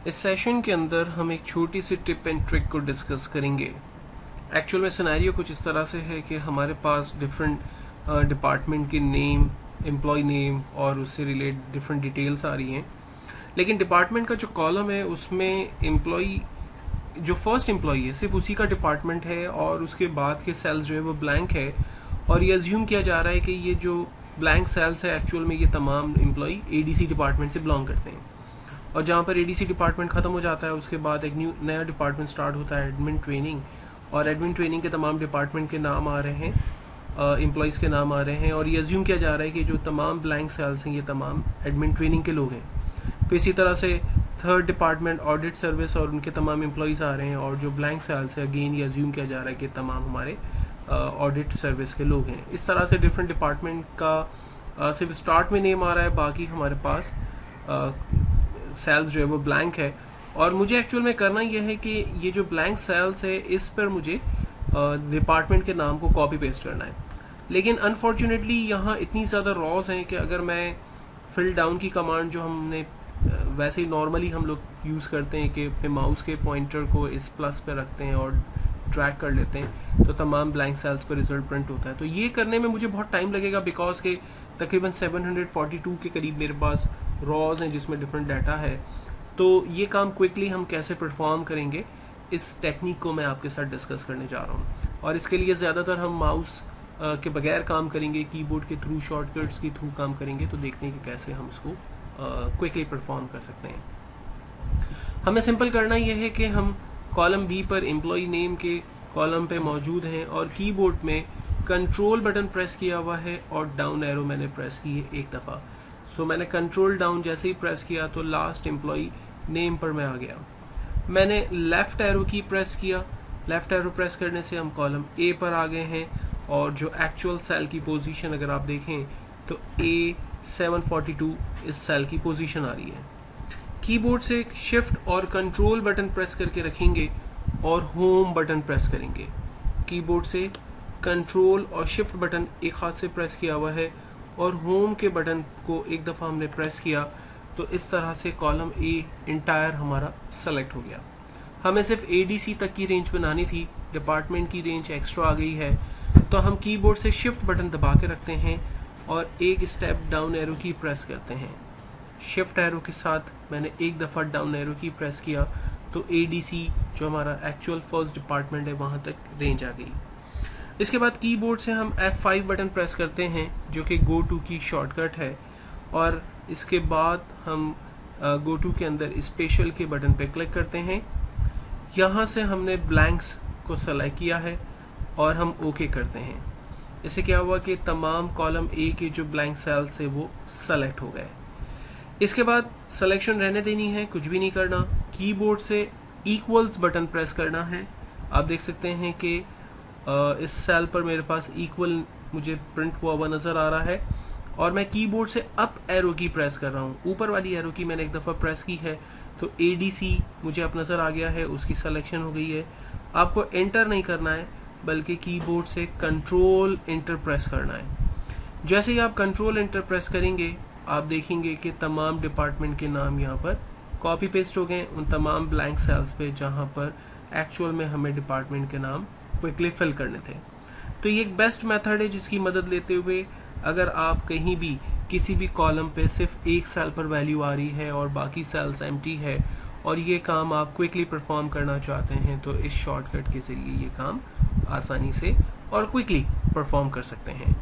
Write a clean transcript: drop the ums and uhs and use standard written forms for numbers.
इस सेशन के अंदर हम एक छोटी सी टिप एंड ट्रिक को डिस्कस करेंगे। एक्चुअल में सिनेरियो कुछ इस तरह से है कि हमारे पास डिफरेंट डिपार्टमेंट के नेम, एम्प्लॉय नेम और उससे रिलेटेड डिफरेंट डिटेल्स आ रही हैं, लेकिन डिपार्टमेंट का जो कॉलम है उसमें एम्प्लॉय जो फर्स्ट एम्प्लॉय है सिर्फ उसी का डिपार्टमेंट है और उसके बाद के सेल्स जो है वो ब्लैंक है, और ये अज्यूम किया जा रहा है कि ये जो ब्लैंक सेल्स है एक्चुअल में ये तमाम एम्प्लॉय एडीसी डिपार्टमेंट से बिलोंग करते हैं। और जहाँ पर एडीसी डिपार्टमेंट खत्म हो जाता है उसके बाद एक नया डिपार्टमेंट स्टार्ट होता है, एडमिन ट्रेनिंग, और एडमिन ट्रेनिंग के तमाम डिपार्टमेंट के नाम आ रहे हैं, एम्प्लॉयज़ के नाम आ रहे हैं, और ये अज्यूम किया जा रहा है कि जो तमाम ब्लैंक सेल्स हैं ये तमाम एडमिन ट्रेनिंग के लोग हैं। तो इसी तरह से थर्ड डिपार्टमेंट ऑडिट सर्विस और उनके तमाम एम्प्लॉयज़ आ रहे हैं, और जो ब्लैंक सेल्स है अगेन ये अज्यूम किया जा रहा है कि तमाम हमारे ऑडिट सर्विस के लोग हैं। इस तरह से डिफरेंट डिपार्टमेंट का सिर्फ स्टार्ट में नेम आ रहा है, बाकी हमारे पास सेल्स जो है वो ब्लैंक है। और मुझे एक्चुअल में करना यह है कि ये जो ब्लैंक सेल्स है इस पर मुझे डिपार्टमेंट के नाम को कॉपी पेस्ट करना है, लेकिन अनफॉर्चुनेटली यहाँ इतनी ज़्यादा रॉज हैं कि अगर मैं फिल डाउन की कमांड जो हमने वैसे ही नॉर्मली हम लोग यूज़ करते हैं कि अपने माउस के पॉइंटर को इस प्लस पे रखते हैं और ड्रैग कर लेते हैं तो तमाम ब्लैंक सेल्स पर रिजल्ट प्रिंट होता है। तो ये करने में मुझे बहुत टाइम लगेगा, बिकॉज के तकरीबन 742 के करीब मेरे पास रॉज हैं जिसमें डिफरेंट डाटा है। तो ये काम क्विकली हम कैसे परफॉर्म करेंगे इस टेक्निक को मैं आपके साथ डिस्कस करने जा रहा हूँ, और इसके लिए ज़्यादातर हम माउस के बगैर काम करेंगे, कीबोर्ड के थ्रू, शॉर्टकट्स के थ्रू काम करेंगे। तो देखते हैं कि कैसे हम इसको क्विकली परफॉर्म कर सकते हैं। हमें सिंपल करना यह है कि हम कॉलम बी पर एम्प्लॉय नेम के कॉलम पे मौजूद हैं और कीबोर्ड में कंट्रोल बटन प्रेस किया हुआ है और डाउन एरो मैंने प्रेस की है एक दफ़ा। सो मैंने कंट्रोल डाउन जैसे ही प्रेस किया तो लास्ट एम्प्लॉय नेम पर मैं आ गया। मैंने लेफ़्ट एरो की प्रेस किया, लेफ़्ट एरो प्रेस करने से हम कॉलम ए पर आ गए हैं, और जो एक्चुअल सेल की पोजीशन अगर आप देखें तो A742 इस सेल की पोजीशन आ रही है। कीबोर्ड से शिफ्ट और कंट्रोल बटन प्रेस करके रखेंगे और होम बटन प्रेस करेंगे। कीबोर्ड से कंट्रोल और शिफ्ट बटन एक हाथ से प्रेस किया हुआ है और होम के बटन को एक दफ़ा हमने प्रेस किया, तो इस तरह से कॉलम ए इंटायर हमारा सेलेक्ट हो गया। हमें सिर्फ एडीसी तक की रेंज बनानी थी, डिपार्टमेंट की रेंज एक्स्ट्रा आ गई है, तो हम कीबोर्ड से शिफ्ट बटन दबा के रखते हैं और एक स्टेप डाउन एरो की प्रेस करते हैं। शिफ्ट एरो के साथ मैंने एक दफ़ा डाउन एरो की प्रेस किया तो एडीसी जो हमारा एक्चुअल फर्स्ट डिपार्टमेंट है वहाँ तक रेंज आ गई। इसके बाद कीबोर्ड से हम F5 बटन प्रेस करते हैं जो कि गो टू की शॉर्टकट है, और इसके बाद हम गो टू के अंदर स्पेशल के बटन पे क्लिक करते हैं। यहाँ से हमने ब्लैंक्स को सेलेक्ट किया है और हम ओके करते हैं। इससे क्या हुआ कि तमाम कॉलम ए के जो ब्लैंक सेल्स थे वो सेलेक्ट हो गए। इसके बाद सिलेक्शन रहने देनी है, कुछ भी नहीं करना। कीबोर्ड से इक्वल्स बटन प्रेस करना है। आप देख सकते हैं कि इस सेल पर मेरे पास इक्वल मुझे प्रिंट हुआ हुआ नज़र आ रहा है, और मैं कीबोर्ड से अप एरो की प्रेस कर रहा हूँ। ऊपर वाली एरो की मैंने एक दफ़ा प्रेस की है तो एडीसी मुझे अब नज़र आ गया है, उसकी सिलेक्शन हो गई है। आपको एंटर नहीं करना है बल्कि कीबोर्ड से कंट्रोल एंटर प्रेस करना है। जैसे ही आप कंट्रोल एंटर प्रेस करेंगे आप देखेंगे कि तमाम डिपार्टमेंट के नाम यहाँ पर कॉपी पेस्ट हो गए उन तमाम ब्लैंक सेल्स पे जहाँ पर एक्चुअल में हमें डिपार्टमेंट के नाम क्विकली फिल करने थे। तो ये एक बेस्ट मेथड है जिसकी मदद लेते हुए अगर आप कहीं भी किसी भी कॉलम पे सिर्फ एक सेल पर वैल्यू आ रही है और बाकी सेल्स एम्प्टी है और ये काम आप क्विकली परफॉर्म करना चाहते हैं, तो इस शॉर्टकट के जरिए ये काम आसानी से और क्विकली परफॉर्म कर सकते हैं।